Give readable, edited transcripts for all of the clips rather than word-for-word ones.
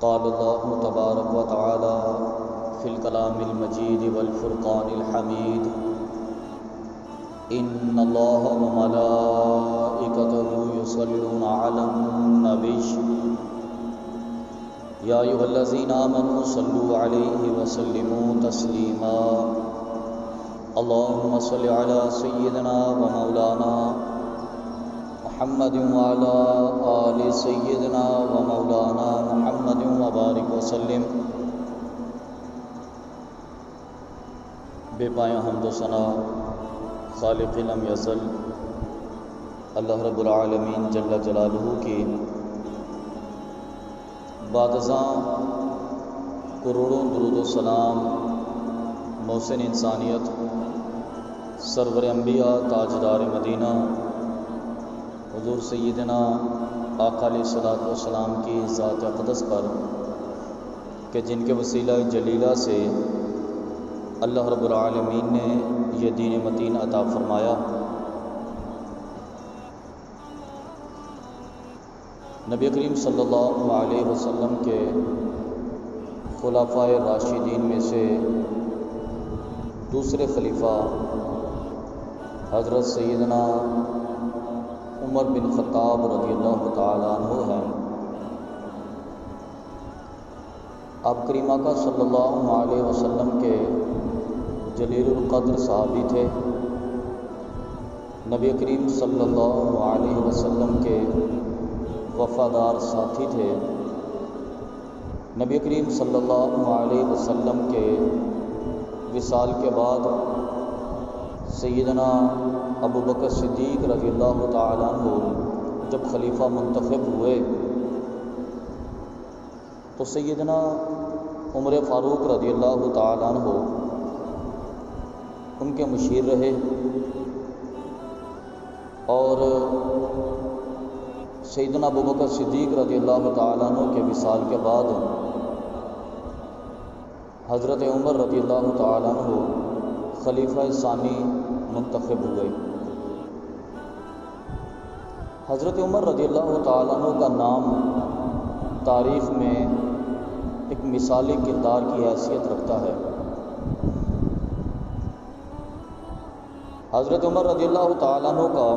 قال الله تبارك وتعالى في الكلام المجيد والفرقان الحميد إن الله وملائكته يصلون على النبي يا أيها الذين آمنوا صلوا عليه وسلموا تسليما اللهم صل على سيدنا ومولانا محمد وعلى آل سيدنا ومولانا محمد وبارك وسلم۔ بے پایہ حمد و ثنا خالق لم یزل اللہ رب العالمین جل جلالہ کی بعد ازاں کروڑوں درود و سلام محسن انسانیت سرور انبیاء تاجدار مدینہ حضور سیدنا آقا علیہ الصلوۃ والسلام کی ذات اقدس پر کہ جن کے وسیلہ جلیلہ سے اللہ رب العالمین نے یہ دین متین عطا فرمایا۔ نبی کریم صلی اللہ علیہ وسلم کے خلفائے راشدین میں سے دوسرے خلیفہ حضرت سیدنا عمر بن خطاب رضی اللہ تعالیٰ عنہ ہیں۔ آپ کریم آقا صلی اللہ علیہ وسلم کے جلیل القدر صحابی تھے، نبی کریم صلی اللہ علیہ وسلم کے وفادار ساتھی تھے۔ نبی کریم صلی اللہ علیہ وسلم کے وصال کے بعد سیدنا ابو بکر صدیق رضی اللہ تعالیٰ عنہ جب خلیفہ منتخب ہوئے تو سیدنا عمر فاروق رضی اللہ تعالیٰ عنہ ان کے مشیر رہے، اور سیدنا ابو بکر صدیق رضی اللہ تعالیٰ عنہ کے وصال کے بعد حضرت عمر رضی اللہ تعالیٰ عنہ خلیفہ ثانی منتخب ہوئے۔ حضرت عمر رضی اللہ تعالیٰ عنہ کا نام تاریخ میں ایک مثالی کردار کی حیثیت رکھتا ہے۔ حضرت عمر رضی اللہ تعالیٰ عنہ کا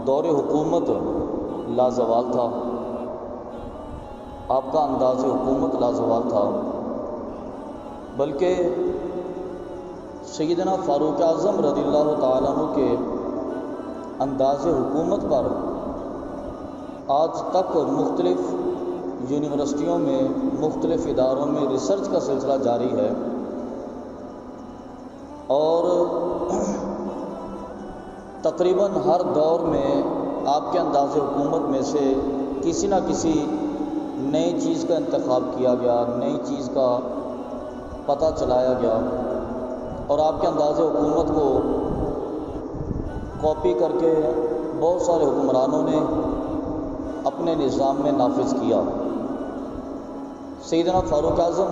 دور حکومت لازوال تھا، آپ کا انداز حکومت لازوال تھا، بلکہ سیدنا فاروق اعظم رضی اللہ تعالیٰ عنہ کے انداز حکومت پر آج تک مختلف یونیورسٹیوں میں مختلف اداروں میں ریسرچ کا سلسلہ جاری ہے، اور تقریباً ہر دور میں آپ کے انداز حکومت میں سے کسی نہ کسی نئی چیز کا انتخاب کیا گیا، نئی چیز کا پتہ چلایا گیا، اور آپ کے انداز حکومت کو کاپی کر کے بہت سارے حکمرانوں نے اپنے نظام میں نافذ کیا۔ سیدنا فاروق اعظم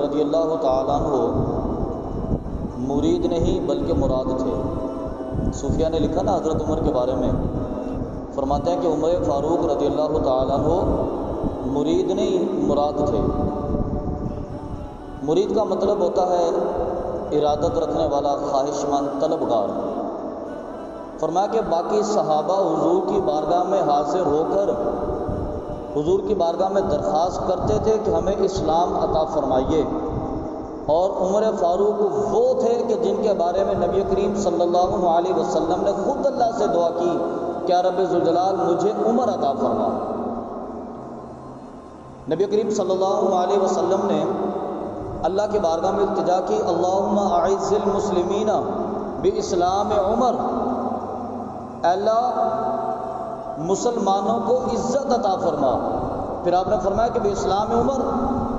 رضی اللہ تعالیٰ عنہ مرید نہیں بلکہ مراد تھے۔ صوفیہ نے لکھا نا حضرت عمر کے بارے میں، فرماتے ہیں کہ عمر فاروق رضی اللہ تعالیٰ عنہ مرید نہیں مراد تھے۔ مرید کا مطلب ہوتا ہے ارادت رکھنے والا، خواہش مند، طلبگار۔ فرمایا کہ باقی صحابہ حضور کی بارگاہ میں حاضر ہو کر حضور کی بارگاہ میں درخواست کرتے تھے کہ ہمیں اسلام عطا فرمائیے، اور عمر فاروق وہ تھے کہ جن کے بارے میں نبی کریم صلی اللہ علیہ وسلم نے خود اللہ سے دعا کی کہ یا رب ذوالجلال مجھے عمر عطا فرما۔ نبی کریم صلی اللہ علیہ وسلم نے اللہ کی بارگاہ میں التجا کی، اللہم اعز المسلمین باسلام عمر، اے اللہ مسلمانوں کو عزت عطا فرما۔ پھر آپ نے فرمایا کہ باسلام عمر،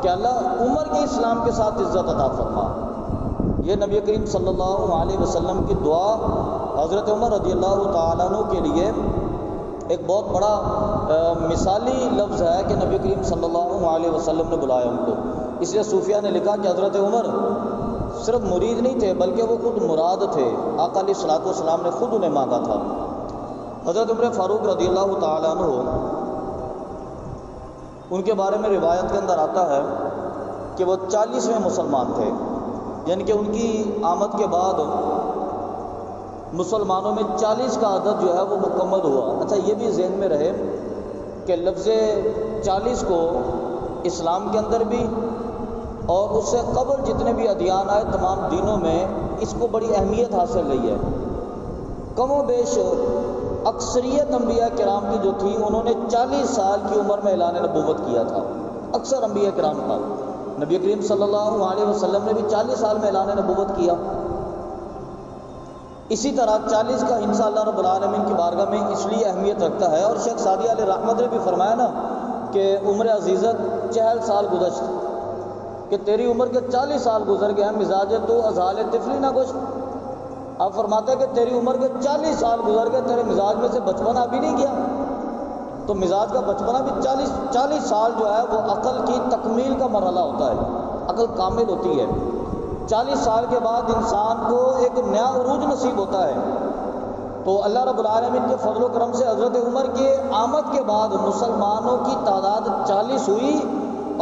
کہ اللہ عمر کے اسلام کے ساتھ عزت عطا فرما۔ یہ نبی کریم صلی اللہ علیہ وسلم کی دعا حضرت عمر رضی اللہ تعالیٰ عنہ کے لیے ایک بہت بڑا مثالی لفظ ہے کہ نبی کریم صلی اللہ علیہ وسلم نے بلایا ان کو۔ اس لیے صوفیہ نے لکھا کہ حضرت عمر صرف مرید نہیں تھے بلکہ وہ خود مراد تھے، آقا علیہ الصلوۃ والسلام نے خود انہیں مانگا تھا۔ حضرت عمر فاروق رضی اللہ تعالیٰ عنہ ان کے بارے میں روایت کے اندر آتا ہے کہ وہ 40ویں مسلمان تھے، یعنی کہ ان کی آمد کے بعد مسلمانوں میں 40 کا عدد جو ہے وہ مکمل ہوا۔ اچھا یہ بھی ذہن میں رہے کہ لفظ 40 کو اسلام کے اندر بھی اور اس سے قبل جتنے بھی ادیان آئے تمام دینوں میں اس کو بڑی اہمیت حاصل رہی ہے۔ کم و بیش اکثریت انبیاء کرام کی جو تھی انہوں نے 40 سال کی عمر میں اعلان نبوت کیا تھا، اکثر انبیاء کرام کا۔ نبی کریم صلی اللہ علیہ وسلم نے بھی 40 سال میں اعلان نبوت کیا۔ اسی طرح 40 کا انشاء اللہ رب العالمین کی بارگاہ میں اس لیے اہمیت رکھتا ہے، اور شیخ سعدی علیہ رحمت نے بھی فرمایا نا کہ عمر عزیزت 40 سال گزشت، کہ تیری عمر کے 40 سال گزر گئے ہیں، مزاج تو ازال طفلی نہ گشت۔ آپ فرماتے ہیں کہ تیری عمر کے 40 سال گزر گئے، تیرے مزاج میں سے بچپنا ابھی نہیں گیا۔ تو مزاج کا بچپنا بھی 40 سال جو ہے وہ عقل کی تکمیل کا مرحلہ ہوتا ہے، عقل کامل ہوتی ہے۔ 40 سال کے بعد انسان کو ایک نیا عروج نصیب ہوتا ہے۔ تو اللہ رب العالمین کے فضل و کرم سے حضرت عمر کے آمد کے بعد مسلمانوں کی تعداد 40 ہوئی،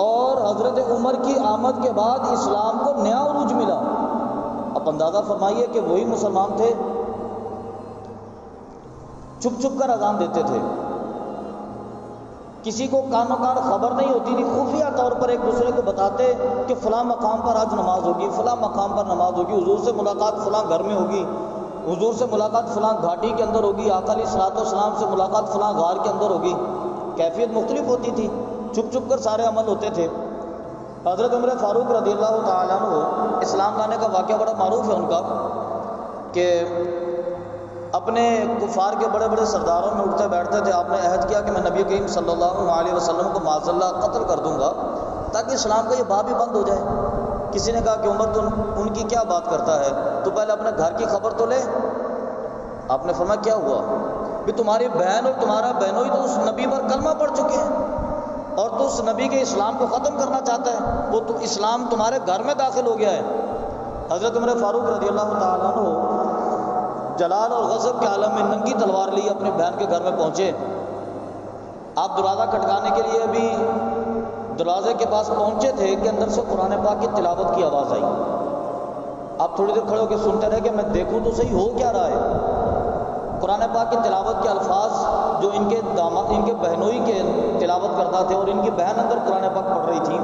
اور حضرت عمر کی آمد کے بعد اسلام کو نیا عروج ملا۔ اب اندازہ فرمائیے کہ وہی مسلمان تھے، چھپ چھپ کر اذان دیتے تھے، کسی کو کانوں کان خبر نہیں ہوتی تھی، خفیہ طور پر ایک دوسرے کو بتاتے کہ فلاں مقام پر آج نماز ہوگی، فلاں مقام پر نماز ہوگی، حضور سے ملاقات فلاں گھر میں ہوگی، حضور سے ملاقات فلاں گھاٹی کے اندر ہوگی، آقا علیہ الصلوۃ والسلام سے ملاقات فلاں غار کے اندر ہوگی۔ کیفیت مختلف ہوتی تھی، چھپ چھپ کر سارے عمل ہوتے تھے۔ حضرت عمر فاروق رضی اللہ تعالیٰ عنہ اسلام لانے کا واقعہ بڑا معروف ہے ان کا، کہ اپنے کفار کے بڑے بڑے سرداروں میں اٹھتے بیٹھتے تھے۔ آپ نے عہد کیا کہ میں نبی کریم صلی اللہ علیہ وسلم کو معاذ اللہ قتل کر دوں گا تاکہ اسلام کا یہ باب ہی بند ہو جائے۔ کسی نے کہا کہ عمر تو ان کی کیا بات کرتا ہے، تو پہلے اپنے گھر کی خبر تو لے۔ آپ نے فرمایا کیا ہوا؟ بھی تمہاری بہن اور تمہارا بہنوئی تو اس نبی پر کلمہ پڑھ چکے ہیں، اور تو اس نبی کے اسلام کو ختم کرنا چاہتا ہے، وہ تو اسلام تمہارے گھر میں داخل ہو گیا ہے۔ حضرت عمر فاروق رضی اللہ تعالیٰ عنہ جلال اور غضب کے عالم میں ننگی تلوار لی اپنی بہن کے گھر میں پہنچے۔ آپ دروازہ کھٹکانے کے لیے بھی دروازے کے پاس پہنچے تھے کہ اندر سے قرآن پاک کی تلاوت کی آواز آئی۔ آپ تھوڑی دیر کھڑے ہو کے سنتے رہے کہ میں دیکھوں تو صحیح ہو کیا رہا ہے۔ قرآن پاک کی تلاوت کے الفاظ جو ان کے بہنوئی کے تلاوت کرتا تھے، اور ان کی بہن اندر قرآن پاک پڑھ رہی تھی،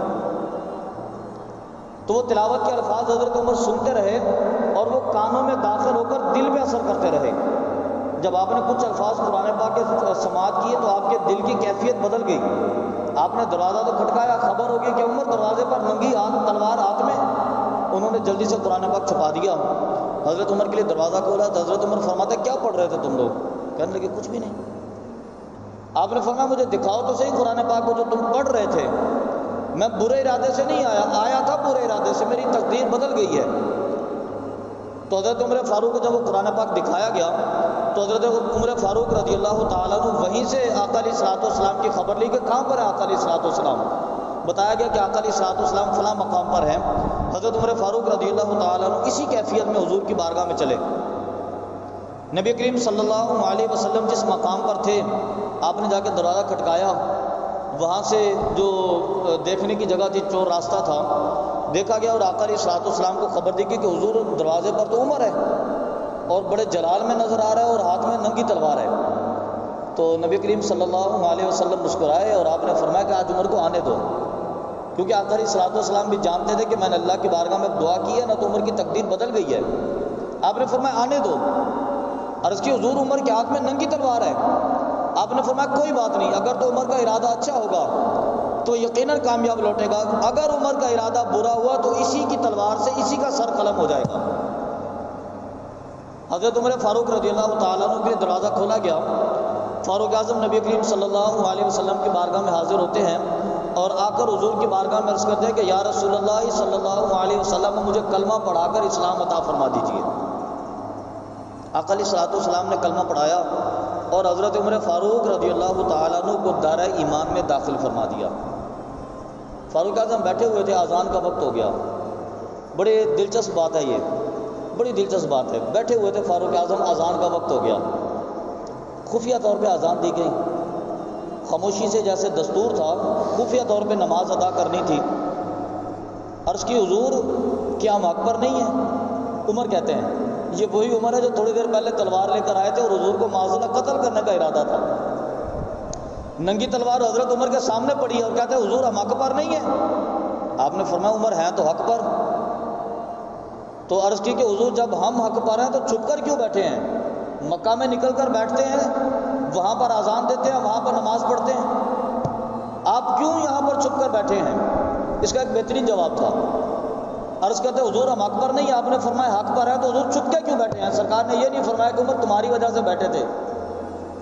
تو وہ تلاوت کے الفاظ حضرت عمر سنتے رہے اور وہ کانوں میں داخل ہو کر دل پہ اثر کرتے رہے۔ جب آپ نے کچھ الفاظ قرآن پاک کے سماعت کیے تو آپ کے دل کی کیفیت بدل گئی۔ آپ نے دروازہ تو کھٹکایا، خبر ہوگی کہ عمر دروازے پر ننگی تلوار ہاتھ میں، انہوں نے جلدی سے قرآن پاک چھپا دیا۔ حضرت عمر کے لیے دروازہ کھولا تو حضرت عمر فرماتے کیا پڑھ رہے تھے تم لوگ؟ کہنے لگے کچھ بھی نہیں۔ آپ نے فرمایا مجھے دکھاؤ تو صحیح قرآن پاک کو جو تم پڑھ رہے تھے۔ میں برے ارادے سے نہیں آیا تھا برے ارادے سے، میری تقدیر بدل گئی ہے۔ تو حضرت عمر فاروق کو جب وہ قرآن پاک دکھایا گیا تو حضرت عمر فاروق رضی اللہ تعالیٰ عنہ وہیں سے آقا علیہ الصلوۃ والسلام کی خبر لی کہ کہاں پر ہے آقا علیہ الصلوۃ والسلام۔ بتایا گیا کہ آقا علیہ الصلوۃ والسلام فلاں مقام پر ہیں۔ حضرت عمر فاروق رضی اللہ تعالیٰ عنہ اسی کیفیت میں حضور کی بارگاہ میں چلے۔ نبی کریم صلی اللہ علیہ وسلم جس مقام پر تھے آپ نے جا کے دروازہ کھٹکایا، وہاں سے جو دیکھنے کی جگہ تھی چور راستہ تھا، دیکھا گیا اور آقا علیہ الصلوۃ والسلام کو خبر دی کہ حضور دروازے پر تو عمر ہے اور بڑے جلال میں نظر آ رہا ہے اور ہاتھ میں ننگی تلوار ہے۔ تو نبی کریم صلی اللہ علیہ وسلم مسکرائے اور آپ نے فرمایا کہ آج عمر کو آنے دو، کیونکہ آقا علیہ الصلوۃ والسلام بھی جانتے تھے کہ میں نے اللہ کی بارگاہ میں دعا کی ہے نا، تو عمر کی تقدیر بدل گئی ہے۔ آپ نے فرمایا آنے دو۔ عرض کی حضور عمر کے ہاتھ میں ننگی تلوار ہے۔ آپ نے فرمایا کوئی بات نہیں، اگر تو عمر کا ارادہ اچھا ہوگا تو یقیناً کامیاب لوٹے گا، اگر عمر کا ارادہ برا ہوا تو اسی کی تلوار سے اسی کا سر قلم ہو جائے گا۔ حضرت عمر فاروق رضی اللہ تعالیٰ عنہ کے لیے دروازہ کھولا گیا۔ فاروق اعظم نبی کریم صلی اللہ علیہ وسلم کی بارگاہ میں حاضر ہوتے ہیں اور آ کر حضور کی بارگاہ میں عرض کرتے ہیں کہ یا رسول اللہ صلی اللہ علیہ وسلم مجھے کلمہ پڑھا کر اسلام عطا فرما دیجیے۔ آقا علیہ الصلوۃ والسلام نے کلمہ پڑھایا اور حضرت عمر فاروق رضی اللہ تعالیٰ عنہ کو دائرہ ایمان میں داخل فرما دیا۔ فاروق اعظم بیٹھے ہوئے تھے، اذان کا وقت ہو گیا۔ بڑے دلچسپ بات ہے، یہ بڑی دلچسپ بات ہے۔ بیٹھے ہوئے تھے فاروق اعظم، اذان کا وقت ہو گیا، خفیہ طور پہ اذان دی گئی، خاموشی سے جیسے دستور تھا خفیہ طور پہ نماز ادا کرنی تھی. عرض کی حضور کیا ہم حق پر نہیں ہیں؟ عمر کہتے ہیں یہ وہی عمر ہے جو تھوڑی دیر پہلے تلوار لے کر آئے تھے اور حضور کو معاذ اللہ قتل کرنے کا ارادہ تھا. ننگی تلوار حضرت عمر کے سامنے پڑی ہے اور کہتے ہیں حضور ہم حق پر نہیں ہیں. آپ نے فرمایا عمر ہیں تو حق پر. تو عرض کی کہ حضور جب ہم حق پر ہیں تو چھپ کر کیوں بیٹھے ہیں؟ مکہ میں نکل کر بیٹھتے ہیں, وہاں پر اذان دیتے ہیں, وہاں پر نماز پڑھتے ہیں, آپ کیوں یہاں پر چھپ کر بیٹھے ہیں؟ اس کا ایک بہترین جواب تھا. عرض کرتے حضور ہم حق پر نہیں. آپ نے فرمایا حق پر ہے تو حضور چھپ کے کیوں بیٹھے ہیں؟ سرکار نے یہ نہیں فرمایا کہ عمر تمہاری وجہ سے بیٹھے تھے.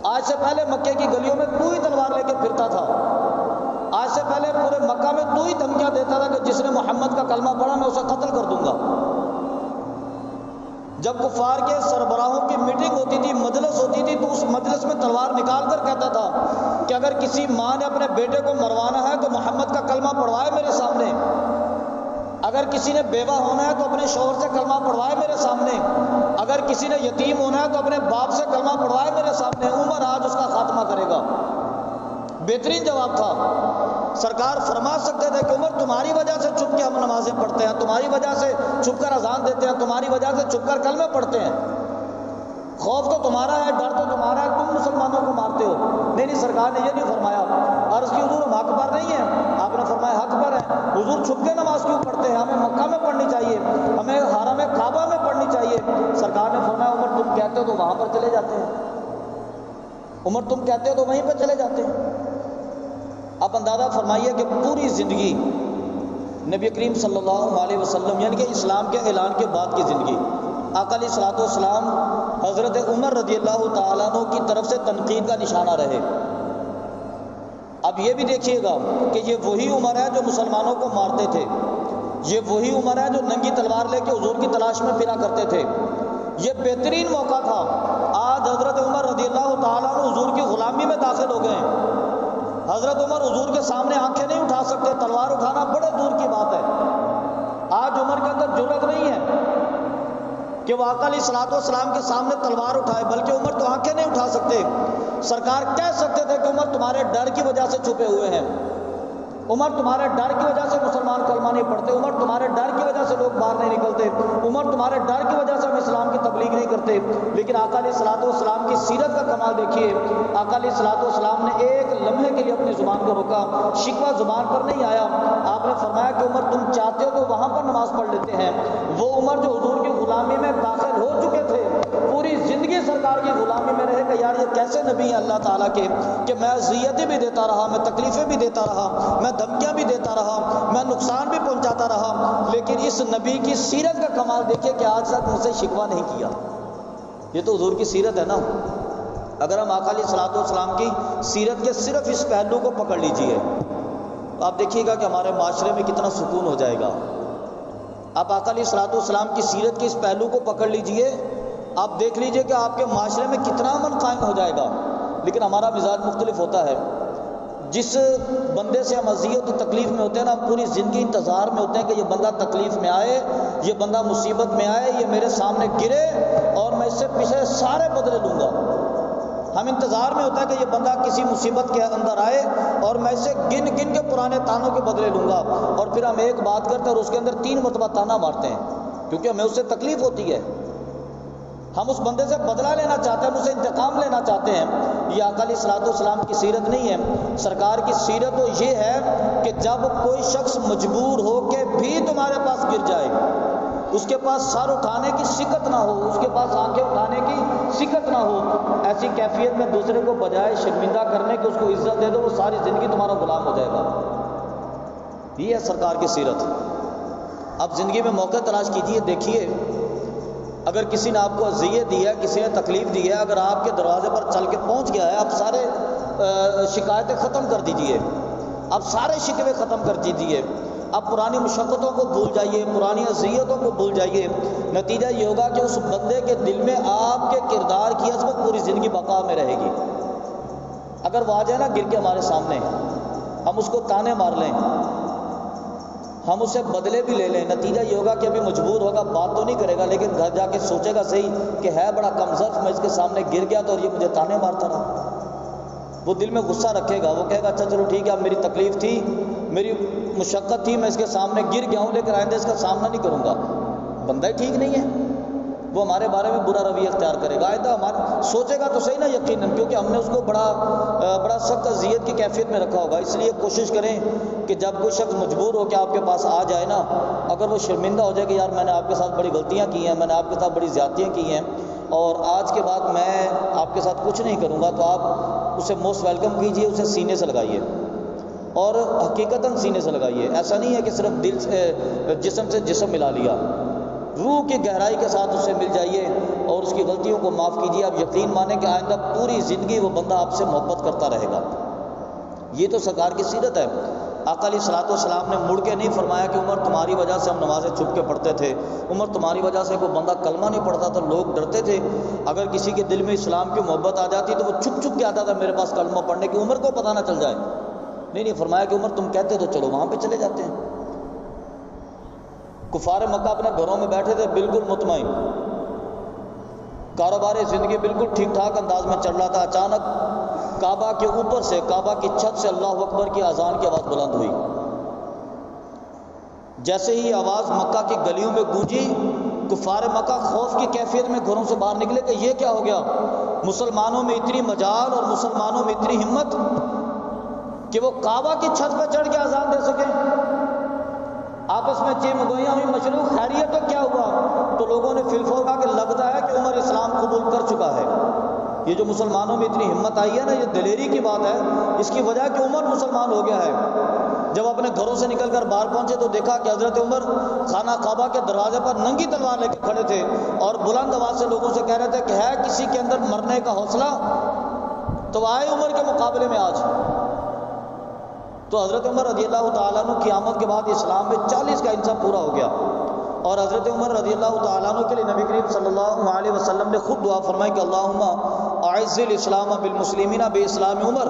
آج سے پہلے مکے کی گلیوں میں تو ہی تلوار لے کے پھرتا تھا. آج سے پہلے پورے مکہ میں تو ہی دھمکیاں دیتا تھا کہ جس نے محمد کا کلمہ پڑھا میں اسے قتل کر دوں گا. جب کفار کے سربراہوں کی میٹنگ ہوتی تھی, مجلس ہوتی تھی, تو اس مجلس میں تلوار نکال کر کہتا تھا کہ اگر کسی ماں نے اپنے بیٹے کو مروانا ہے تو محمد کا کلمہ پڑھوائے میرے سامنے. اگر کسی نے بیوہ ہونا ہے تو اپنے شوہر سے کلمہ پڑھوائے میرے سامنے. اگر کسی نے یتیم ہونا ہے تو اپنے باپ سے کلمہ پڑھوائے میرے سامنے. عمر آج اس کا خاتمہ کرے گا. بہترین جواب تھا. سرکار فرما سکتے تھے کہ عمر تمہاری وجہ سے چھپ کے ہم نمازیں پڑھتے ہیں, تمہاری وجہ سے چھپ کر اذان دیتے ہیں, تمہاری وجہ سے چھپ کر کلمے پڑھتے ہیں. خوف تو تمہارا ہے, ڈر تو تمہارا ہے, تم مسلمانوں کو مارتے ہو. نہیں سرکار نے یہ نہیں فرمایا. عرض کی حضور ہم حق پر نہیں ہیں. آپ نے فرمایا حق پر ہیں. حضور چھپ کے نماز کیوں پڑھتے ہیں؟ ہمیں مکہ میں پڑھنی چاہیے, ہمیں حرم کعبہ میں پڑھنی چاہیے. سرکار نے فرمایا عمر تم کہتے ہو تو وہاں پر چلے جاتے ہیں. عمر تم کہتے ہو تو وہیں پہ چلے جاتے ہیں. آپ اندازہ فرمائیے کہ پوری زندگی نبی کریم صلی اللہ علیہ وسلم یعنی کہ اسلام کے اعلان کے بعد کی زندگی, آقا علیہ الصلوۃ والسلام حضرت عمر رضی اللہ تعالیٰ عنہ کی طرف سے تنقید کا نشانہ رہے. اب یہ بھی دیکھیے گا کہ یہ وہی عمر ہے جو مسلمانوں کو مارتے تھے. یہ وہی عمر ہے جو ننگی تلوار لے کے حضور کی تلاش میں پھرا کرتے تھے. یہ بہترین موقع تھا. آج حضرت عمر رضی اللہ تعالیٰ عنہ حضور کی غلامی میں داخل ہو گئے ہیں. حضرت عمر حضور کے سامنے آنکھیں نہیں اٹھا سکتے, تلوار اٹھانا بڑے دور کی بات ہے. آج عمر کے اندر جرأت نہیں ہے کہ وہ آقا علیہ الصلوۃ والسلام کے سامنے تلوار اٹھائے, بلکہ عمر تو آنکھیں نہیں اٹھا سکتے. سرکار کہہ سکتے تھے کہ عمر تمہارے ڈر کی وجہ سے چھپے ہوئے ہیں, عمر تمہارے ڈر کی وجہ سے مسلمان کلمہ نہیں پڑھتے, عمر تمہارے ڈر کی وجہ سے لوگ باہر نہیں نکلتے, عمر تمہارے ڈر کی وجہ سے ہم اسلام کی تبلیغ نہیں کرتے. لیکن آقا علیہ الصلوۃ والسلام کی سیرت کا کمال دیکھیے. آقا علیہ الصلوۃ والسلام نے ایک لمحے کے لیے اپنی زبان کو روکا, شکوہ زبان پر نہیں آیا. آپ نے فرمایا کہ عمر تم چاہتے ہو تو وہاں پر نماز پڑھ لیتے ہیں. وہ عمر جو حضور کی غلامی میں داخل ہو چکے تھے, پوری زندگی سرکار کی غلامی میں رہے کہ یار یہ کیسے نبی ہیں اللہ تعالیٰ کے کہ میں اذیتیں بھی دیتا رہا, میں تکلیفیں بھی دیتا رہا, میں دھمکیاں بھی دیتا رہا, میں نقصان بھی پہنچاتا رہا, لیکن اس نبی کی سیرت کا کمال دیکھیں کہ آج تک مجھ سے شکوہ نہیں کیا. یہ تو حضور کی سیرت ہے نا. اگر ہم آقا علیہ الصلوۃ والسلام کی سیرت کے صرف اس پہلو کو پکڑ لیجئے تو آپ دیکھیے گا کہ ہمارے معاشرے میں کتنا سکون ہو جائے گا. آپ آقا علیہ الصلوۃ والسلام کی سیرت کے اس پہلو کو پکڑ لیجئے, آپ دیکھ لیجئے کہ آپ کے معاشرے میں کتنا امن قائم ہو جائے گا. لیکن ہمارا مزاج مختلف ہوتا ہے. جس بندے سے ہم اذیت و تکلیف میں ہوتے ہیں نا, ہم پوری زندگی انتظار میں ہوتے ہیں کہ یہ بندہ تکلیف میں آئے, یہ بندہ مصیبت میں آئے, یہ میرے سامنے گرے اور میں اس سے پیچھے سارے بدلے لوں گا. ہم انتظار میں ہوتا ہے کہ یہ بندہ کسی مصیبت کے اندر آئے اور میں اسے گن گن کے پرانے تانوں کے بدلے لوں گا, اور پھر ہم ایک بات کرتے ہیں اور اس کے اندر 3 مرتبہ تانا مارتے ہیں کیونکہ ہمیں اس سے تکلیف ہوتی ہے. ہم اس بندے سے بدلہ لینا چاہتے ہیں, ہم اسے انتقام لینا چاہتے ہیں. یہ آقا علیہ الصلوۃ والسلام کی سیرت نہیں ہے. سرکار کی سیرت تو یہ ہے کہ جب کوئی شخص مجبور ہو کے بھی تمہارے پاس گر جائے, اس کے پاس سر اٹھانے کی سکت نہ ہو, اس کے پاس آنکھیں اٹھانے کی سکت نہ ہو, ایسی کیفیت میں دوسرے کو بجائے شرمندہ کرنے کے اس کو عزت دے دو, وہ ساری زندگی تمہارا غلام ہو جائے گا. یہ ہے سرکار کی سیرت. اب زندگی میں موقع تلاش کیجیے, دیکھیے اگر کسی نے آپ کو اذیت دی ہے, کسی نے تکلیف دی ہے, اگر آپ کے دروازے پر چل کے پہنچ گیا ہے, آپ سارے شکایتیں ختم کر دیجئے, آپ سارے شکوے ختم کر دیجئے, آپ پرانی مشقتوں کو بھول جائیے, پرانی اذیتوں کو بھول جائیے. نتیجہ یہ ہوگا کہ اس بندے کے دل میں آپ کے کردار کی عظمت پوری زندگی بقا میں رہے گی. اگر وہ آ جائے نا گر کے ہمارے سامنے, ہم اس کو تانے مار لیں, ہم اسے بدلے بھی لے لیں, نتیجہ یہ ہوگا کہ ابھی مجبور ہوگا, بات تو نہیں کرے گا لیکن گھر جا کے سوچے گا صحیح کہ ہے بڑا کمزور, میں اس کے سامنے گر گیا تو اور یہ مجھے تانے مارتا رہا. وہ دل میں غصہ رکھے گا، وہ کہے گا اچھا چلو ٹھیک ہے، اب میری تکلیف تھی، میری مشقت تھی، میں اس کے سامنے گر گیا ہوں، لیکن آئندہ اس کا سامنا نہیں کروں گا۔ بندہ ہی ٹھیک نہیں ہے، وہ ہمارے بارے میں برا رویہ اختیار کرے گا، آئندہ ہمارا سوچے گا تو صحیح نا یقیناً، کیونکہ ہم نے اس کو بڑا سخت اذیت کی کیفیت میں رکھا ہوگا۔ اس لیے کوشش کریں کہ جب کوئی شخص مجبور ہو کہ آپ کے پاس آ جائے نا، اگر وہ شرمندہ ہو جائے کہ یار میں نے آپ کے ساتھ بڑی غلطیاں کی ہیں، میں نے آپ کے ساتھ بڑی زیادتیاں کی ہیں، اور آج کے بعد میں آپ کے ساتھ کچھ نہیں کروں گا، تو آپ اسے موسٹ ویلکم کیجئے، اسے سینے سے لگائیے، اور حقیقتاً سینے سے لگائیے۔ ایسا نہیں ہے کہ صرف دل سے جسم سے جسم ملا لیا، روح کی گہرائی کے ساتھ اس سے مل جائیے اور اس کی غلطیوں کو معاف کیجیے۔ آپ یقین مانیں کہ آئندہ پوری زندگی وہ بندہ آپ سے محبت کرتا رہے گا۔ یہ تو سرکار کی سیرت ہے۔ آقا علیہ الصلوۃ والسلام نے مڑ کے نہیں فرمایا کہ عمر تمہاری وجہ سے ہم نمازیں چھپ کے پڑھتے تھے، عمر تمہاری وجہ سے کوئی بندہ کلمہ نہیں پڑھتا تھا، لوگ ڈرتے تھے، اگر کسی کے دل میں اسلام کی محبت آ جاتی تو وہ چھپ چھپ کے آتا تھا میرے پاس کلمہ پڑھنے کی، عمر کو پتہ نہ چل جائے۔ نہیں، فرمایا کہ عمر تم کہتے تو چلو وہاں پہ چلے جاتے ہیں۔ کفار مکہ اپنے گھروں میں بیٹھے تھے بالکل مطمئن، کاروبار زندگی بالکل ٹھیک ٹھاک انداز میں چل رہا تھا، اچانک کعبہ کے اوپر سے، کعبہ کی چھت سے اللہ اکبر کی اذان کی آواز بلند ہوئی۔ جیسے ہی آواز مکہ کی گلیوں میں گونجی، کفار مکہ خوف کی کیفیت میں گھروں سے باہر نکلے کہ یہ کیا ہو گیا، مسلمانوں میں اتنی مجال اور مسلمانوں میں اتنی ہمت کہ وہ کعبہ کی چھت پہ چڑھ کے اذان دے سکیں۔ آپس میں چیم گوئیاں ہوئی، مشروع خیریت تو کیا ہوا؟ تو لوگوں نے فی الفور کہا کہ لگتا ہے کہ عمر اسلام قبول کر چکا ہے۔ یہ جو مسلمانوں میں اتنی ہمت آئی ہے نا، یہ دلیری کی بات ہے، اس کی وجہ کہ عمر مسلمان ہو گیا ہے۔ جب اپنے گھروں سے نکل کر باہر پہنچے تو دیکھا کہ حضرت عمر خانہ کعبہ کے دروازے پر ننگی تلوار لے کے کھڑے تھے اور بلند آواز سے لوگوں سے کہہ رہے تھے کہ ہے کسی کے اندر مرنے کا حوصلہ تو آئے عمر کے مقابلے میں آج۔ تو حضرت عمر رضی اللہ تعالیٰ عنہ کی آمد کے بعد اسلام میں 40 کا انصاف پورا ہو گیا، اور حضرت عمر رضی اللہ تعالیٰ عنہ کے لیے نبی کریم صلی اللہ علیہ وسلم نے خود دعا فرمائی کہ اللہم اعز الاسلام بالمسلمین باسلام عمر۔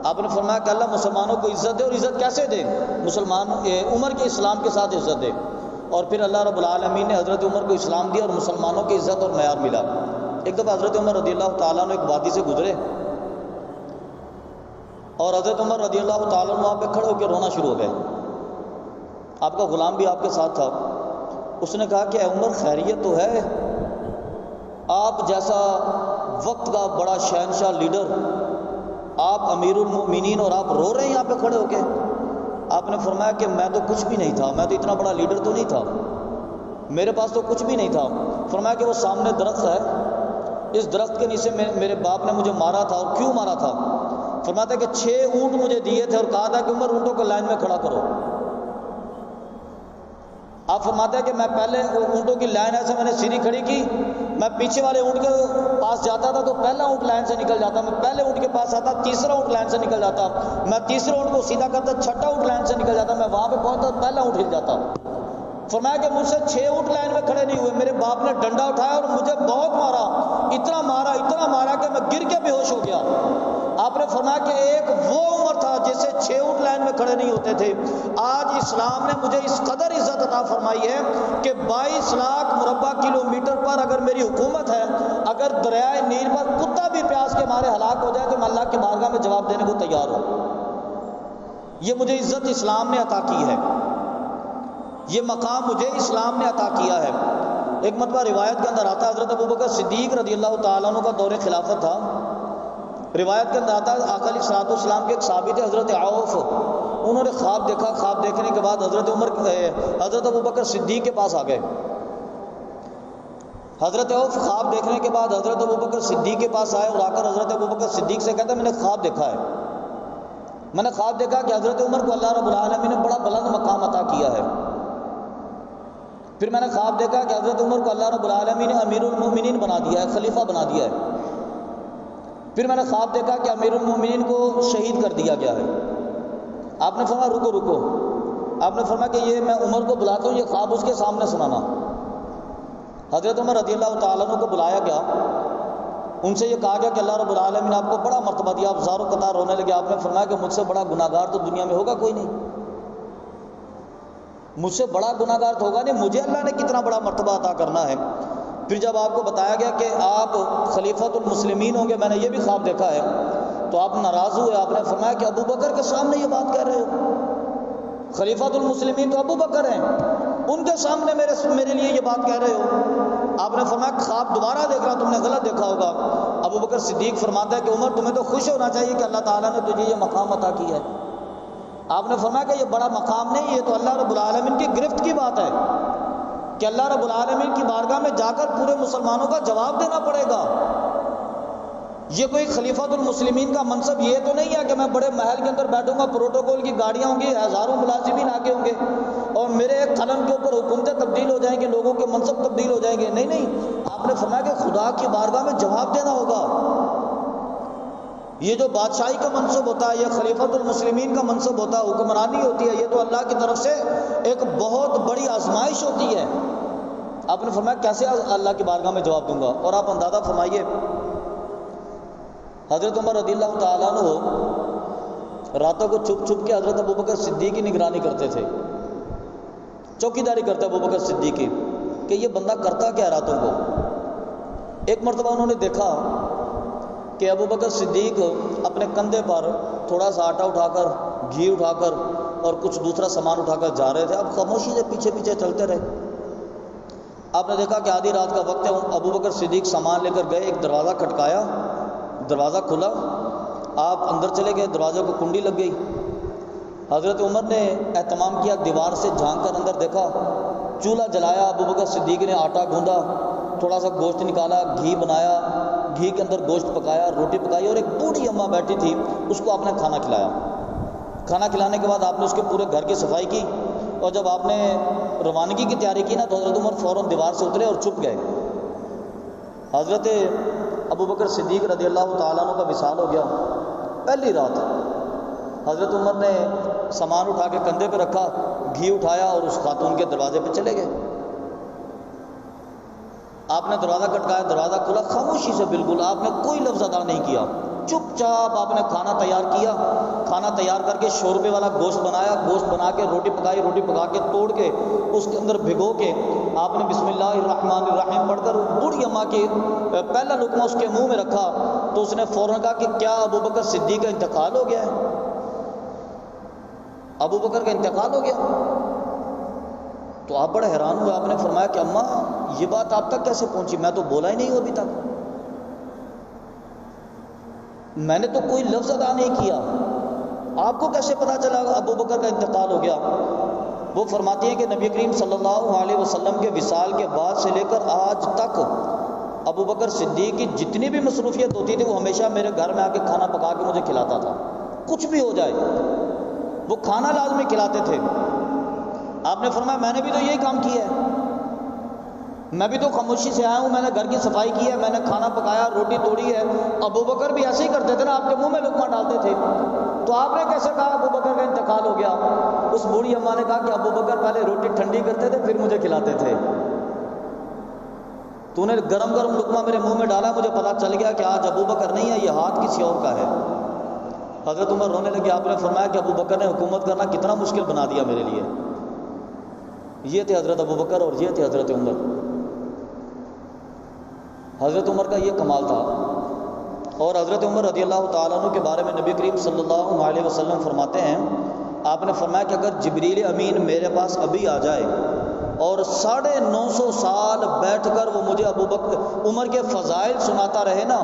آپ نے فرمایا کہ اللہ مسلمانوں کو عزت دے، اور عزت کیسے دے؟ مسلمان عمر کے اسلام کے ساتھ عزت دے۔ اور پھر اللہ رب العالمین نے حضرت عمر کو اسلام دیا اور مسلمانوں کی عزت اور معیار ملا۔ ایک دفعہ حضرت عمر رضی اللہ تعالیٰ عنہ ایک وادی سے گزرے، اور حضرت عمر رضی اللہ تعالیٰ عنہ وہاں پہ کھڑے ہو کے رونا شروع ہو گئے۔ آپ کا غلام بھی آپ کے ساتھ تھا۔ اس نے کہا کہ اے عمر خیریت تو ہے؟ آپ جیسا وقت کا بڑا شہنشاہ لیڈر، آپ امیر المؤمنین، اور آپ رو رہے ہیں یہاں پہ کھڑے ہو کے؟ آپ نے فرمایا کہ میں تو کچھ بھی نہیں تھا، میں تو اتنا بڑا لیڈر تو نہیں تھا، میرے پاس تو کچھ بھی نہیں تھا۔ فرمایا کہ وہ سامنے درخت ہے، اس درخت کے نیچے میرے باپ نے مجھے مارا تھا، اور کیوں مارا تھا؟ فرماتا ہے کہ 6 اونٹ مجھے دیے تھے اور کہا تھا کہ عمر اونٹوں کو لائن میں کھڑا کرو۔ آپ فرماتے ہیں کہ میں پہلے اونٹوں کی لائن ایسے میں نے سیدھی کھڑی کی، میں پیچھے والے اونٹ کے پاس جاتا تھا تو پہلا اونٹ لائن سے نکل جاتا، میں پہلے اونٹ کے پاس آتا، تیسرا اونٹ لائن سے نکل جاتا، میں تیسرے اونٹ کو سیدھا کرتا، چھٹا اونٹ لائن سے نکل جاتا، میں وہاں پہ پہنچتا پہلا اونٹ ہل جاتا۔ فرمایا کہ مجھ سے 6 اونٹ لائن میں کھڑے نہیں ہوئے، میرے باپ نے ڈنڈا اٹھایا اور مجھے بہت مارا، اتنا مارا کہ میں گر کے بے ہوش ہو گیا۔ آپ نے فرمایا کہ ایک وہ عمر تھا جسے 6 اونٹ لائن میں کھڑے نہیں ہوتے تھے، آج اسلام نے مجھے اس قدر عزت عطا فرمائی ہے کہ 22 لاکھ مربع کلومیٹر پر اگر میری حکومت ہے، اگر دریائے نیل پر کتا بھی پیاس کے مارے ہلاک ہو جائے تو میں اللہ کی بارگاہ میں جواب دینے کو تیار ہوں۔ یہ مجھے عزت اسلام نے عطا کی ہے، یہ مقام مجھے اسلام نے عطا کیا ہے۔ ایک مرتبہ روایت کے اندر آتا ہے حضرت ابوبکر صدیق رضی اللہ تعالیٰ عنہ کا دور خلافت تھا۔ روایت کے اندر آتا ہے آقا علیہ الصلوۃ والسلام کے ایک صحابی تھے حضرت عوف، انہوں نے خواب دیکھا، خواب دیکھنے کے بعد حضرت ابوبکر صدیق کے پاس آ گئے۔ حضرت عوف خواب دیکھنے کے بعد حضرت ابوبکر صدیق کے پاس آئے اور آ کر حضرت ابوبکر صدیق سے کہتے ہیں میں نے خواب دیکھا ہے، میں نے خواب دیکھا کہ حضرت عمر کو اللہ رب العالمین نے بڑا بلند مقام عطا کیا ہے۔ پھر میں نے خواب دیکھا کہ حضرت عمر کو اللہ رب العالمین نے امیر المؤمنین بنا دیا ہے، خلیفہ بنا دیا ہے۔ پھر میں نے خواب دیکھا کہ امیر المؤمنین کو شہید کر دیا گیا ہے۔ آپ نے فرمایا رکو، آپ نے فرمایا کہ یہ میں عمر کو بلاتا ہوں، یہ خواب اس کے سامنے سنانا۔ حضرت عمر رضی اللہ تعالیٰ عنہ کو بلایا گیا، ان سے یہ کہا گیا کہ اللہ رب العالمین نے آپ کو بڑا مرتبہ دیا، آپ زاروں قطار رونے لگے۔ آپ نے فرمایا کہ مجھ سے بڑا گناہ گار تو دنیا میں ہوگا کوئی نہیں، مجھ سے بڑا گناہ گار تو ہوگا نہیں، مجھے اللہ نے کتنا بڑا مرتبہ عطا کرنا ہے۔ پھر جب آپ کو بتایا گیا کہ آپ خلیفۃ المسلمین ہوں گے، میں نے یہ بھی خواب دیکھا ہے، تو آپ ناراض ہوئے، آپ نے فرمایا کہ ابو بکر کے سامنے یہ بات کہہ رہے ہو؟ خلیفۃ المسلمین تو ابو بکر ہیں، ان کے سامنے میرے لیے یہ بات کہہ رہے ہو؟ آپ نے فرمایا خواب دوبارہ دیکھ رہا، تم نے غلط دیکھا ہوگا۔ ابو بکر صدیق فرماتا ہے کہ عمر تمہیں تو خوش ہونا چاہیے کہ اللہ تعالیٰ نے تجھے یہ مقام عطا کیا ہے۔ آپ نے فرمایا کہ یہ بڑا مقام نہیں، یہ تو اللہ رب العالمین کی گرفت کی بات ہے کہ اللہ رب العالمین کی بارگاہ میں جا کر پورے مسلمانوں کا جواب دینا پڑے گا۔ یہ کوئی خلیفۃ المسلمین کا منصب یہ تو نہیں ہے کہ میں بڑے محل کے اندر بیٹھوں گا، پروٹوکول کی گاڑیاں ہوں گی، ہزاروں ملازمین آگے ہوں گے اور میرے ایک قلم کے اوپر حکومتیں تبدیل ہو جائیں گی، لوگوں کے منصب تبدیل ہو جائیں گے۔ نہیں، آپ نے فرمایا کہ خدا کی بارگاہ میں جواب دینا ہوگا۔ یہ جو بادشاہی کا منصب ہوتا ہے، یہ خلیفۃ المسلمین کا منصب ہوتا ہے، حکمرانی ہوتی ہے، یہ تو اللہ کی طرف سے ایک بہت بڑی آزمائش ہوتی ہے۔ آپ نے فرمایا کیسے اللہ کی بارگاہ میں جواب دوں گا؟ اور آپ اندازہ فرمائیے، حضرت عمر رضی اللہ تعالیٰ عنہ راتوں کو چھپ چھپ کے حضرت ابوبکر صدیق کی نگرانی کرتے تھے، چوکیداری کرتے ابوبکر صدیق کی کہ یہ بندہ کرتا کیا راتوں کو۔ ایک مرتبہ انہوں نے دیکھا کہ ابوبکر صدیق اپنے کندھے پر تھوڑا سا آٹا اٹھا کر، گھی اٹھا کر اور کچھ دوسرا سامان اٹھا کر جا رہے تھے۔ اب خاموشی سے پیچھے پیچھے چلتے رہے۔ آپ نے دیکھا کہ آدھی رات کا وقت ہے، ابوبکر صدیق سامان لے کر گئے، ایک دروازہ کھٹکایا، دروازہ کھلا، آپ اندر چلے گئے، دروازے کو کنڈی لگ گئی۔ حضرت عمر نے اہتمام کیا، دیوار سے جھانک کر اندر دیکھا، چولہا جلایا، ابوبکر صدیق نے آٹا گوندھا، تھوڑا سا گوشت نکالا، گھی بنایا، گھی کے اندر گوشت پکایا، روٹی پکائی، اور ایک بوڑھی اماں بیٹھی تھی، اس کو آپ نے کھانا کھلایا۔ کھانا کھلانے کے بعد آپ نے اس کے پورے گھر کی صفائی کی، اور جب آپ نے روانگی کی تیاری کی نا تو حضرت عمر فوراً دیوار سے اترے اور چھپ گئے۔ حضرت ابوبکر صدیق رضی اللہ تعالیٰ عنہ کا وصال ہو گیا۔ پہلی رات حضرت عمر نے سامان اٹھا کے کندھے پہ رکھا، گھی اٹھایا اور اس خاتون کے دروازے پہ چلے گئے۔ آپ نے دروازہ کھٹکایا، دروازہ کھلا، خاموشی سے بالکل آپ نے کوئی لفظ ادا نہیں کیا، چپ چاپ آپ نے کھانا تیار کیا، کھانا تیار کر کے شوربے والا گوشت بنایا، گوشت بنا کے روٹی پکائی، روٹی پکا کے توڑ کے اس کے اندر بھگو کے آپ نے بسم اللہ الرحمن الرحیم پڑھ کر بوڑھی اماں کے پہلا لقمہ اس کے منہ میں رکھا تو اس نے فوراً کہا کہ کیا ابوبکر صدیق کا انتقال ہو گیا ہے؟ ابوبکر کا انتقال ہو گیا؟ تو آپ بڑے حیران ہوئے۔ آپ نے فرمایا کہ اماں یہ بات آپ تک کیسے پہنچی؟ میں تو بولا ہی نہیں ہوں ابھی تک، میں نے تو کوئی لفظ ادا نہیں کیا، آپ کو کیسے پتا چلا ابوبکر کا انتقال ہو گیا؟ وہ فرماتی ہیں کہ نبی کریم صلی اللہ علیہ وسلم کے وصال کے بعد سے لے کر آج تک ابوبکر صدیق کی جتنی بھی مصروفیت ہوتی تھی وہ ہمیشہ میرے گھر میں آ کے کھانا پکا کے مجھے کھلاتا تھا، کچھ بھی ہو جائے وہ کھانا لازمی کھلاتے تھے۔ آپ نے فرمایا میں نے بھی تو یہی کام کیا ہے، میں بھی تو خاموشی سے آیا ہوں، میں نے گھر کی صفائی کی ہے، میں نے کھانا پکایا، روٹی توڑی ہے۔ ابوبکر بھی ایسے ہی کرتے تھے نا، آپ کے منہ میں لقمہ ڈالتے تھے، تو آپ نے کیسے کہا ابوبکر کا انتقال ہو گیا؟ اس بوڑھی اماں نے کہا کہ ابوبکر پہلے روٹی ٹھنڈی کرتے تھے پھر مجھے کھلاتے تھے، تو نے گرم گرم لقمہ میرے منہ میں ڈالا، مجھے پتا چل گیا کہ آج ابوبکر نہیں ہے، یہ ہاتھ کسی اور کا ہے۔ حضرت عمر رونے لگے۔ آپ نے فرمایا کہ ابوبکر نے حکومت کرنا کتنا مشکل بنا دیا میرے لیے۔ یہ تھے حضرت ابوبکر اور یہ تھے حضرت عمر۔ حضرت عمر کا یہ کمال تھا۔ اور حضرت عمر رضی اللہ تعالیٰ عنہ کے بارے میں نبی کریم صلی اللہ علیہ وسلم فرماتے ہیں، آپ نے فرمایا کہ اگر جبریل امین میرے پاس ابھی آ جائے اور 950 سال بیٹھ کر وہ مجھے ابوبکر عمر کے فضائل سناتا رہے نا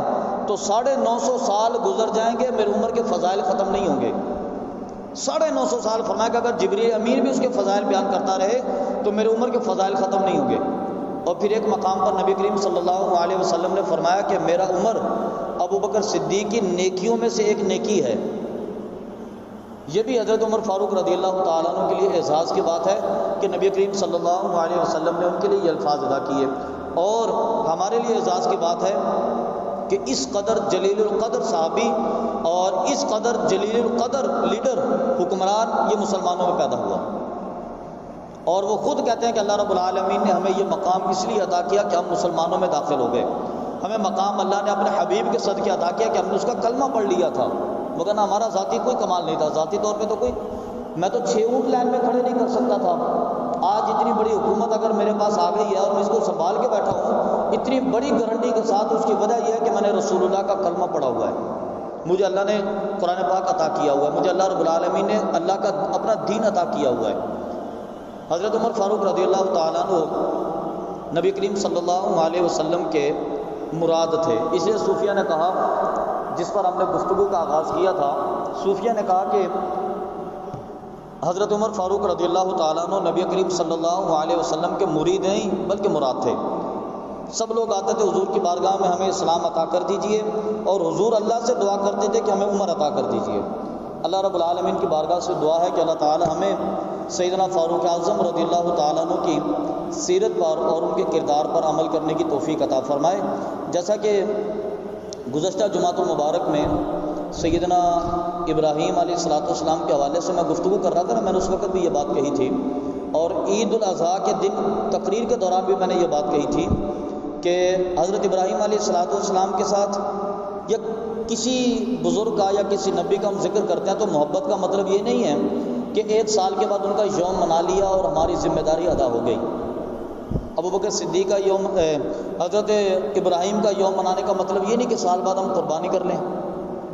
تو 950 سال گزر جائیں گے، میری عمر کے فضائل ختم نہیں ہوں گے۔ 950 سال فرمایا کہ اگر جبریل امین بھی اس کے فضائل بیان کرتا رہے تو میری عمر کے فضائل ختم نہیں ہوں گے۔ اور پھر ایک مقام پر نبی کریم صلی اللہ علیہ وسلم نے فرمایا کہ میرا عمر ابوبکر صدیق کی نیکیوں میں سے ایک نیکی ہے۔ یہ بھی حضرت عمر فاروق رضی اللہ تعالیٰ عنہ کے لیے اعزاز کی بات ہے کہ نبی کریم صلی اللہ علیہ وسلم نے ان کے لیے یہ الفاظ ادا کیے، اور ہمارے لیے اعزاز کی بات ہے کہ اس قدر جلیل القدر صحابی اور اس قدر جلیل القدر لیڈر حکمران یہ مسلمانوں میں پیدا ہوا، اور وہ خود کہتے ہیں کہ اللہ رب العالمین نے ہمیں یہ مقام اس لیے عطا کیا کہ ہم مسلمانوں میں داخل ہو گئے۔ ہمیں مقام اللہ نے اپنے حبیب کے صدقے عطا کیا کہ ہم نے اس کا کلمہ پڑھ لیا تھا، مگر نہ ہمارا ذاتی کوئی کمال نہیں تھا، ذاتی طور پہ تو کوئی، میں تو 6 اونٹ لائن میں کھڑے نہیں کر سکتا تھا۔ آج اتنی بڑی حکومت اگر میرے پاس آ گئی ہے اور میں اس کو سنبھال کے بیٹھا ہوں اتنی بڑی گارنٹی کے ساتھ، اس کی وجہ یہ ہے کہ میں نے رسول اللہ کا کلمہ پڑھا ہوا ہے۔ مجھے اللہ نے قرآن پاک عطا کیا ہوا ہے، مجھے اللہ رب العالمین نے اللہ کا اپنا دین عطا کیا ہوا ہے۔ حضرت عمر فاروق رضی اللہ تعالیٰ عنہ نبی کریم صلی اللہ علیہ وسلم کے مراد تھے۔ اس لیے صوفیہ نے کہا، جس پر ہم نے گفتگو کا آغاز کیا تھا، صوفیہ نے کہا کہ حضرت عمر فاروق رضی اللہ تعالیٰ عنہ نبی کریم صلی اللہ علیہ وسلم کے مرید نہیں بلکہ مراد تھے۔ سب لوگ آتے تھے حضور کی بارگاہ میں، ہمیں اسلام عطا کر دیجئے، اور حضور اللہ سے دعا کرتے تھے کہ ہمیں عمر عطا کر دیجئے۔ اللہ رب العالمین کی بارگاہ سے دعا ہے کہ اللہ تعالی ہمیں سیدنا فاروق اعظم رضی اللہ تعالیٰ عنہ کی سیرت پر اور ان کے کردار پر عمل کرنے کی توفیق عطا فرمائے۔ جیسا کہ گزشتہ جمعۃ المبارک میں سیدنا ابراہیم علیہ السلام کے حوالے سے میں گفتگو کر رہا تھا نا، میں نے اس وقت بھی یہ بات کہی تھی، اور عید الاضحیٰ کے دن تقریر کے دوران بھی میں نے یہ بات کہی تھی کہ حضرت ابراہیم علیہ السلام کے ساتھ یا کسی بزرگ کا یا کسی نبی کا ہم ذکر کرتے ہیں تو محبت کا مطلب یہ نہیں ہے کہ 1 سال کے بعد ان کا یوم منا لیا اور ہماری ذمہ داری ادا ہو گئی۔ ابوبکر صدیق کا یوم، حضرت ابراہیم کا یوم منانے کا مطلب یہ نہیں کہ سال بعد ہم قربانی کر لیں۔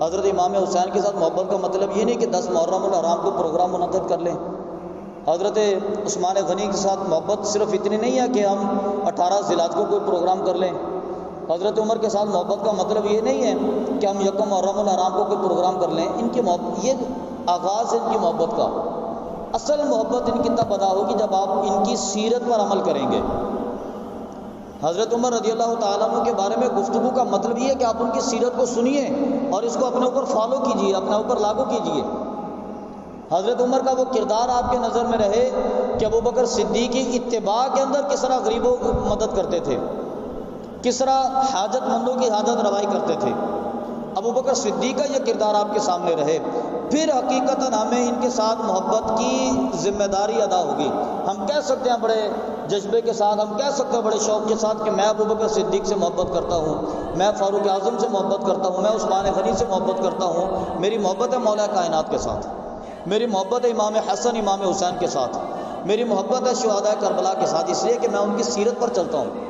حضرت امام حسین کے ساتھ محبت کا مطلب یہ نہیں کہ 10 محرم الحرام کو پروگرام منعقد کر لیں۔ حضرت عثمان غنی کے ساتھ محبت صرف اتنی نہیں ہے کہ ہم 18 ذی الحجہ کو کوئی پروگرام کر لیں۔ حضرت عمر کے ساتھ محبت کا مطلب یہ نہیں ہے کہ ہم 1 محرم الحرام کو کوئی پروگرام کر لیں۔ ان کی محبت، یہ آغاز ہے ان کی محبت کا۔ اصل محبت ان کی تب ادا ہوگی جب آپ ان کی سیرت پر عمل کریں گے۔ حضرت عمر رضی اللہ تعالیٰ عنہ کے بارے میں گفتگو کا مطلب یہ ہے کہ آپ ان کی سیرت کو سنیے اور اس کو اپنے اوپر فالو کیجیے، اپنے اوپر لاگو کیجیے۔ حضرت عمر کا وہ کردار آپ کے نظر میں رہے کہ ابوبکر صدیق کی اتباع کے اندر کس طرح غریبوں کو مدد کرتے تھے، کس طرح حاجت مندوں کی حاجت روائی کرتے تھے۔ ابوبکر صدیق کا یہ کردار آپ کے سامنے رہے، پھر حقیقتاً ہمیں ان کے ساتھ محبت کی ذمہ داری ادا ہوگی۔ ہم کہہ سکتے ہیں بڑے جذبے کے ساتھ، ہم کہہ سکتے ہیں بڑے شوق کے ساتھ کہ میں ابوبکر صدیق سے محبت کرتا ہوں، میں فاروق اعظم سے محبت کرتا ہوں، میں عثمان غنی سے محبت کرتا ہوں، میری محبت ہے مولا کائنات کے ساتھ، میری محبت ہے امام حسن امام حسین کے ساتھ، میری محبت ہے شہداء کربلا کے ساتھ، اس لیے کہ میں ان کی سیرت پر چلتا ہوں۔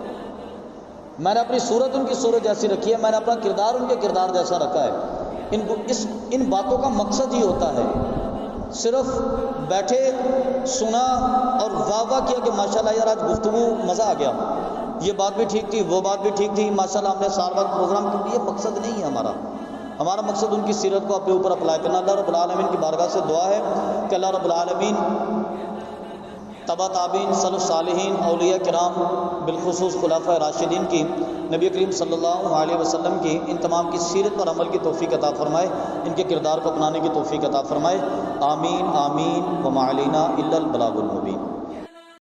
میں نے اپنی صورت ان کی صورت جیسی رکھی ہے، میں نے اپنا کردار ان کے کردار جیسا رکھا ہے۔ ان باتوں کا مقصد ہی ہوتا ہے، صرف بیٹھے سنا اور واہ واہ کیا کہ ماشاءاللہ یار آج گفتگو مزہ آ گیا، یہ بات بھی ٹھیک تھی، وہ بات بھی ٹھیک تھی، ماشاءاللہ ہم نے سال بعد پروگرام کیا، یہ مقصد نہیں ہے ہمارا مقصد ان کی سیرت کو اپنے اوپر اپلائی کرنا۔ اللہ رب العالمین کی بارگاہ سے دعا ہے کہ اللہ رب العالمین تبع تابعین، سلف صالحین، اولیاء کرام، بالخصوص خلفاء راشدین کی، نبی کریم صلی اللہ علیہ وسلم کی ان تمام کی سیرت پر عمل کی توفیق عطا فرمائے، ان کے کردار کو اپنانے کی توفیق عطا فرمائے۔ آمین آمین وما علینا الا البلاغ المبین۔